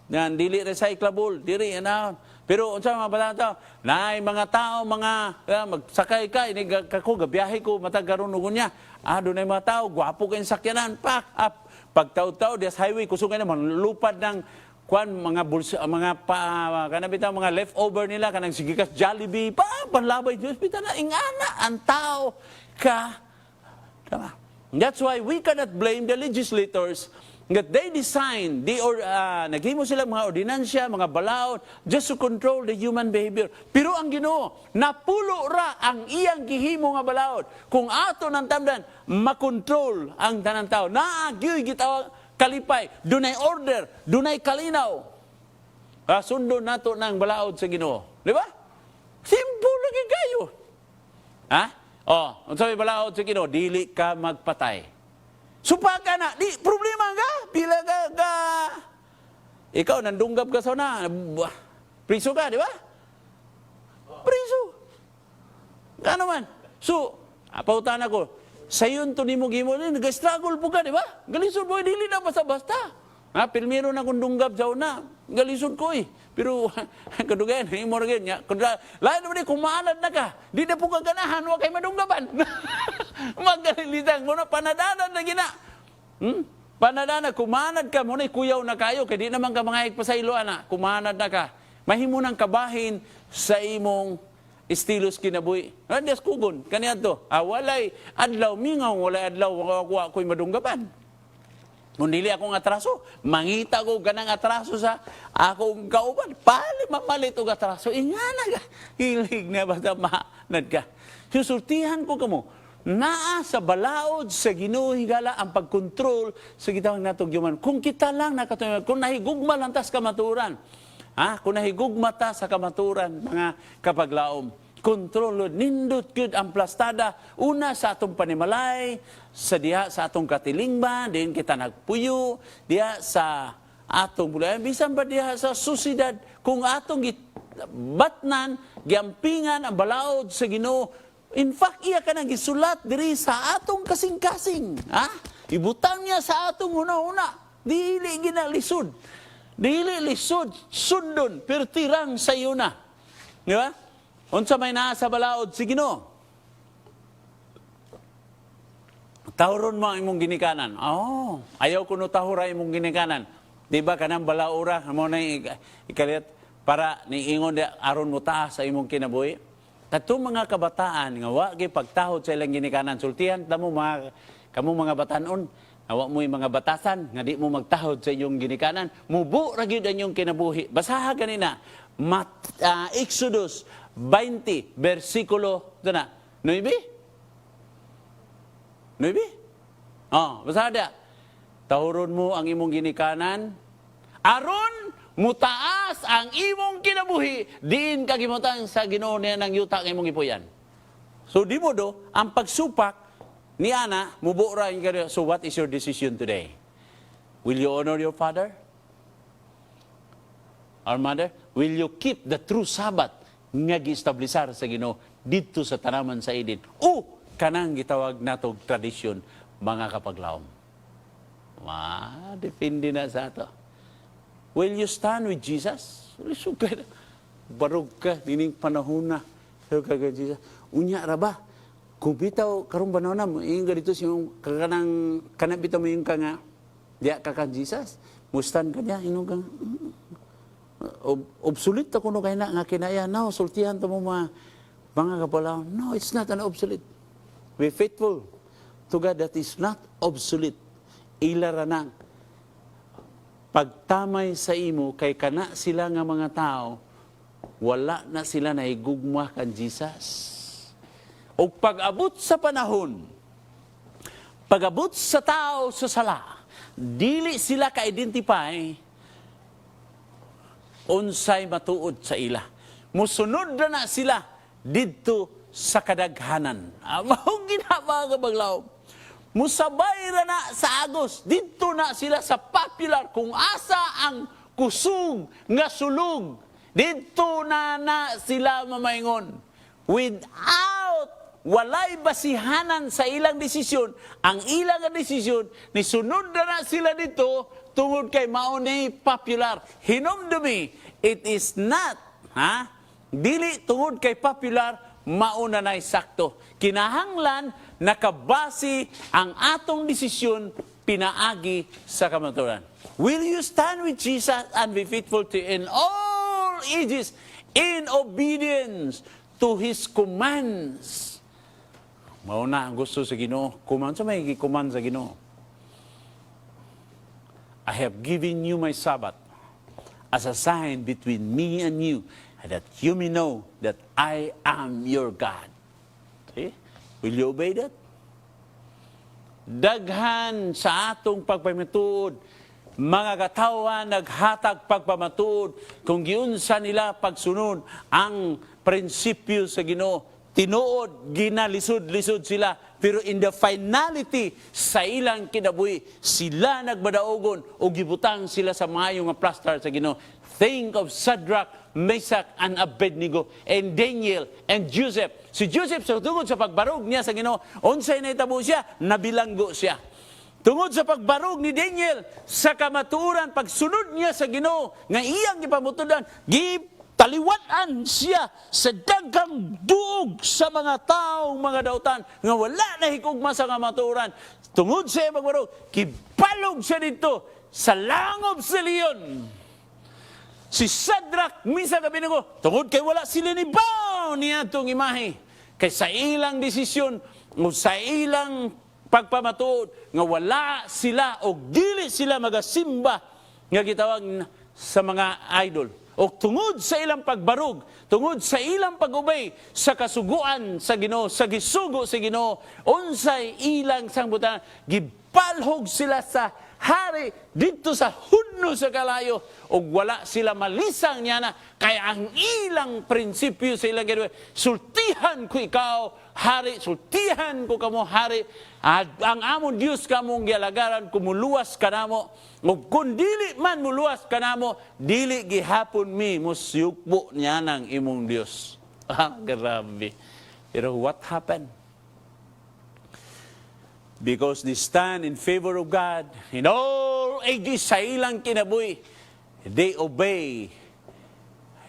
yan dili recyclable diri ana pero unsa mga bata naay mga tao magsakay ka ini kako gabiyahe ko matag karon ug nya dunay mga tao gwapo kay sakyanan pagtaw-taw des highway kusog na manlupad ng mga leftover nila kanang sigikas Jollibee panlabay Diyos pita na ingana ang tao ka. That's why we cannot blame the legislators that they design naghimo sila mga ordinansya, mga balaod just to control the human behavior. Pero ang Ginoo napulo ra ang iyang gihimo nga balaod kung ato nang tamdan makontrol ang tanang tao. Naagyoy gitawag kalipay, dunay order, dunay kalinaw. Sundo nato ng balaod sa Ginoo. Di ba? Simple lagi kayo. Ang sabi balaod sa Ginoo, dili ka magpatay. Supa ka na, di problema ka, pila ka. Ikaw, nandunggap ka sa na, priso ka, di ba? Priso. Ano man? So, pautan ako, sayon to nimo gimo ni nag-struggle po ka, di ba? Galisod mo dili na basta-basta. Pilmiro na kung dunggap sa una. Galisod ko Pero kadugayan imo ra gyud nya. Lain mo ni kumanad na ka. Di na po ka ganahan wa kay madunggaban. Magalilitang mo na panadanan na gina. Panadana kumanad ka mo na kuyaw na kayo kay di naman ka mangayag pa sa ilo ana. Kumanad na ka. Mahimo nang kabahin sa imong estilos kinabuhi. Randes kugon, kaniadto. Walay adlaw mingaw, walay adlaw wa ko'y madunggaban. Kung dili akong atraso, mangita ko ganang atraso sa akong kauban. Pali mamalit og atraso. Ingana ka. Hilig na basta maanad ka. Susultihan ko kamo. Naa sa balaod sa Ginoo higala ang pagkontrol sa gitawag natong human. Kung kita lang nakatunan, kung nahigugma lang tas kamaturan. Kung nahigugma ta sa kamaturan, mga kapaglaom. Kontrol, nindot gyud ang plastada. Una sa atong panimalay, sa diha sa atong katilingban, din kita nagpuyo, diha sa atong bulayan, bisan ba diha sa susidad, kung atong batnan, giampingan ang balaod sa Ginoo. In fact, iya ka nang gisulat diri sa atong kasing-kasing. Ibutang niya sa atong una-una. Dili ginalisod. Dili lisod, sundon, pero tirang sa iyo na. Di ba? Unsa may naa sa balaod si Ginoo? Tahuron mo ang imong ginikanan. Ayaw ko no tahura imong ginikanan. Di ba kanang balaura mo na ikalit para niingon aron mo taas sa imong kinabuhi? Katong mga kabataan nga wa gyud pagtahod sa ilang ginikanan, sultihan ta mo mga batanon, awa mo mga batasan nga di mo magtahod sa inyong ginikanan, mubo ra gyud ang inyong kinabuhi. Basaha ganina Exodus 20 bersikulo 9. Maybe? Basta ada. Tahuron mo ang imong ginikanan, aron mutaas ang imong kinabuhi, diin kagimutang sa Ginoo niya ng yuta ng imong ipuyan. So di mo do, ang pagsupak ni Ana, mubura yung kanya. So what is your decision today? Will you honor your father? Our mother? Will you keep the true Sabbath nga gi-establisar sa Ginoo dito sa tanaman sa Eden? O kanang gitawag natog tradisyon, mga kapaglaom. Depende na sa ato. Will you stand with Jesus? Sugay na. Barog ka, dining panahon na. Sugay ka, Jesus. Unya ra ba? Kung bitaw, karong panahon na, yung ganito yung kanang bitaw mo yung kanga, diya ka kan Jesus, mustan ka niya, inong kang, obsolete ako no kaya na, nga kinaya, no, sultihan to mo mga kapalaw. No, it's not an obsolete. Be faithful to God that is not obsolete. Ilara na pagtamay sa imo kay kana sila nga mga tao, wala na sila nahigugma kan Jesus. O pag-abot sa panahon, pag-abot sa tao sa sala, dili sila ka-identify unsay matuod sa ila. Musunod na sila didto sa kadaghanan. Mao ginaba nga baglaw. Musabay na sa agos, dito na sila sa popular kung asa ang kusog nga sulog. Dito na sila mamaingon. Without walay basihanan sa ilang desisyon, ang ilang desisyon, nisunod na sila dito tungod kay maunay popular. Hinumdumi, it is not, dili tungod kay popular, mauna na sakto. Kinahanglan, nakabasi ang atong desisyon pinaagi sa kamaturan. Will you stand with Jesus and be faithful to in all ages in obedience to His commands? Mauna ang gusto sa Ginoo. Command sa may command sa Ginoo. I have given you my Sabbath as a sign between me and you, that you may know that I am your God. See? Will you obey that? Daghan sa atong pagpamatuod, mga katawan naghatag pagpamatuod, kung giunsa nila pagsunod ang prinsipyo sa Ginoo, tinuod, ginalisod-lisod sila, pero in the finality, sa ilang kinabuhi, sila nagbadaogon o gibutang sila sa maayong nga plaster sa Ginoo. Think of Shadrach, Meshach, and Abednego, and Daniel, and Joseph. Si Joseph, sa tungod sa pagbarog niya sa Ginoo, unsay naitabo siya, nabilanggo siya. Tungod sa pagbarog ni Daniel, sa kamatuoran, pagsunod niya sa Ginoo, nga iyang gipamutudan, taliwatan siya sa daghang duog sa mga taong mga dautan, nga wala na hikugma sa kamatuoran. Tungod sa iyang pagbarog, kipalog siya dito sa langob sa leon. Si Shadrach, Meshach, Abednego, tungod kay wala sila ni bao niya itong imahe. Kay sa ilang desisyon, o sa ilang pagpamatuod, nga wala sila o dili sila magasimba nga gitawag sa mga idol. O tungod sa ilang pagbarug, tungod sa ilang pag-ubay sa kasuguan sa Ginoo, sa gisugo sa Ginoo, unsay ilang sangbutan, gipalhog sila sa hari dito sa hudno sa kalayo o wala sila malisang niya na kaya ang ilang prinsipyo sa ilang ginawa, sultihan ko ikaw hari, sultihan ko kamo hari, at ang among Diyos kamong gialagaran, kumuluwas ka namo, o kung dili man muluwas ka namo, dili gihapon mi musyukbo niya ng imong Diyos. Grabe. Pero what happened? Because they stand in favor of God in all ages sa ilang kinabuhi, they obey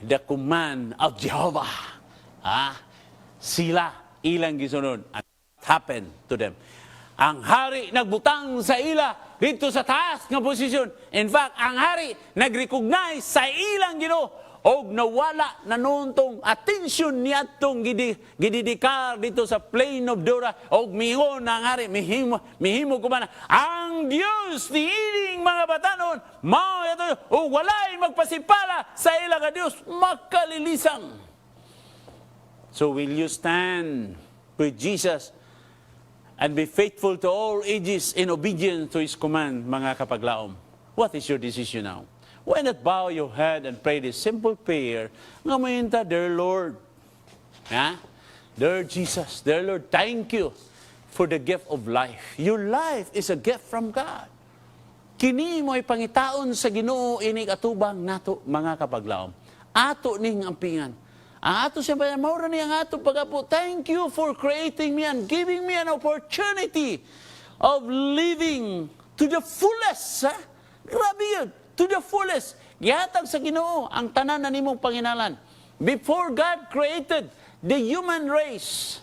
the command of Jehovah. Sila ilang gisunod. And what happened to them? Ang hari nagbutang sa ila dito sa taas ng posisyon. In fact, ang hari nag-recognize sa ilang Ginoo og nawala na nuntong atensyon niya itong gididikar dito sa plain of Dura og miingon na ang hari, mihimo ko man ang Diyos ni ining mga batanon, mao ito o walay magpasipala sa ilang Diyos, makalilisang. So will you stand with Jesus and be faithful to all ages in obedience to His command, mga kapaglaom. What is your decision now? Why not bow your head and pray this simple prayer? Nga mayinta, dear Lord, dear Jesus, dear Lord, thank you for the gift of life. Your life is a gift from God. Kini mo'y pangitaon sa Ginoo inig atubang nato, mga kapaglaom. Ato ning ampingan. Ang ato siya ba, maura ni ang ato pagapo. Thank you for creating me and giving me an opportunity of living to the fullest. Grabe yun. To the fullest. Gihatag sa Ginoo ang tanan na nimong panginalan. Before God created the human race,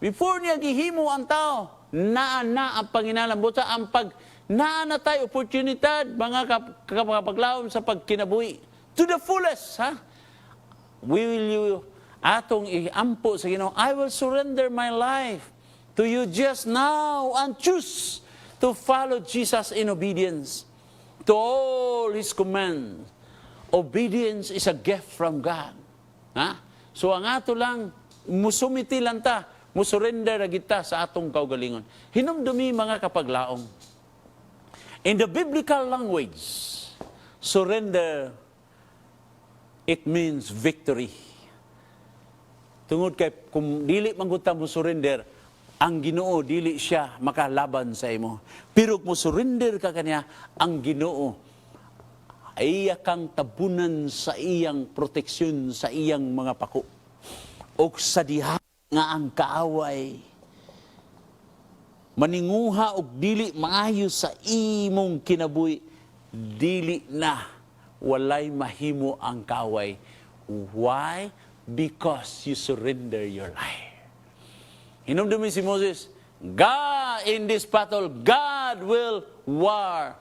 before niya gihimo ang tao, naa ang panginalan. Buta ang naa na tayo oportunidad, mga kapaglaom sa pagkinabuhi. To the fullest, will you atong iampo sa Ginoo, I will surrender my life to you just now and choose to follow Jesus in obedience to all His commands. Obedience is a gift from God. So ang ato lang, musumiti lang ta, musurrender na kita sa atong kaugalingon. Hinumdumi mga kapaglaong. In the biblical language, surrender, it means victory. Tungod kay, kung dili mangguta mo surrender, ang Ginoo, dili siya makalaban sa imo. Pero kung surrender ka kanya, ang Ginoo, ay kang tabunan sa iyang proteksyon, sa iyang mga pako. O sa diha nga ang kaaway, maninguha og dili maayo sa imong kinabuhi, dili na walay mahimo ang kaaway. Why? Because you surrender your life. Hinumdumi si Moses, God in this battle, God will war.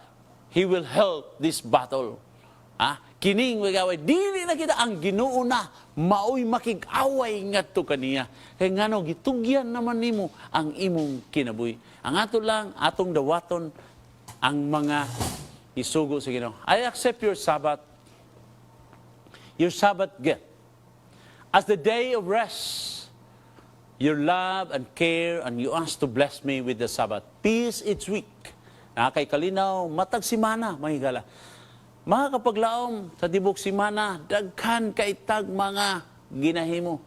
He will help this battle. Kining magaway, dili na kita ang Ginoo na maoy makig-away ngadto kaniya. Kay ngano gitugyan naman nimo ang imong kinabuhi. Ang ato lang atong dawaton ang mga isugo sa Ginoo. I accept your Sabbath gift as the day of rest. Your love and care, and you ask to bless me with the Sabbath. Peace each week. Kay kalinaw, matag simana, mahigala. Mga kapaglaom, sa tibok simana, daghan kaitag mga ginahimo.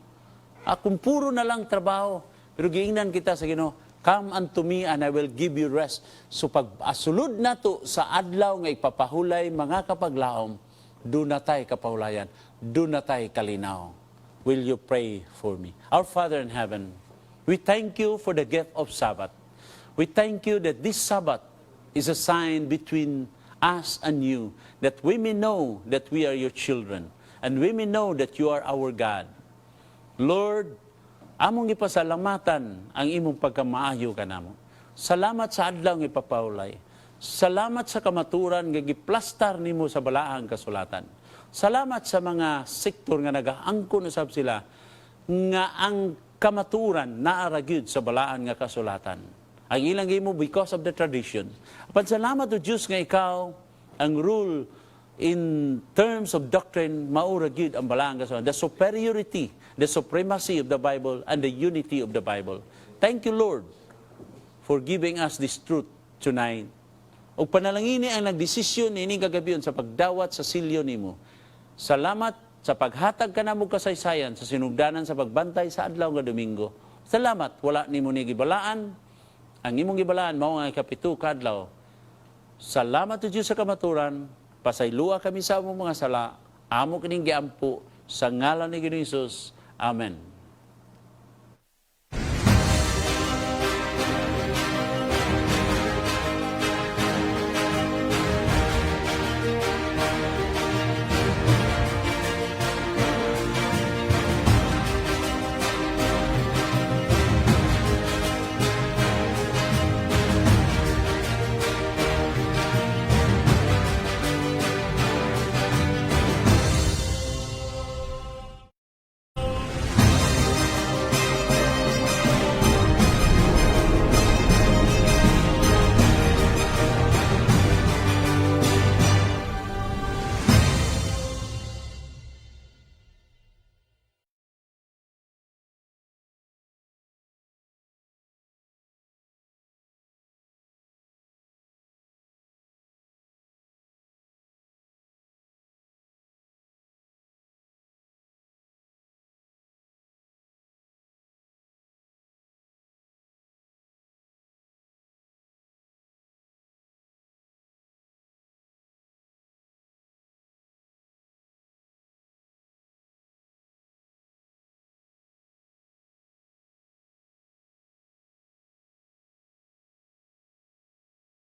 Kung puro na lang trabaho, pero giingnan kita sa Ginoo, come unto me and I will give you rest. So pag asulod na to sa adlaw nga ipapahulay, mga kapaglaom, doon na tayo kapahulayan, doon na tayo kalinaw. Will you pray for me? Our Father in heaven, we thank you for the gift of Sabbath. We thank you that this Sabbath is a sign between us and you, that we may know that we are your children, and we may know that you are our God. Lord, among ipasalamatan ang imong pagkamaayo ka namo. Salamat sa adlaw nga ipapahulay. Salamat sa kamaturan nga giplastar nimo sa balaang kasulatan. Salamat sa mga sektor nga nagaangkon usab sila nga ang kamaturan naaragyud sa balaan nga kasulatan. Ang ilang gimo because of the tradition. Salamat to Diyos nga ikaw ang rule in terms of doctrine mauragyud ang balaan kasulatan. The superiority, the supremacy of the Bible and the unity of the Bible. Thank you, Lord, for giving us this truth tonight. O panalangini ang nagdesisyon ini kagabiyon sa pagdawat sa silyo nimo. Salamat sa paghatag ka namo kasaysayan sa sinugdanan sa pagbantay sa adlaw nga Domingo. Salamat, wala nimo ni gibalaan. Ang imong gibalaan mao nga ikapito kadlaw. Salamat to Dios sa kamaturan. Pasaylua kami sa among mga sala. Amo kining giampo sa ngalan ni Ginoong Hesus. Amen.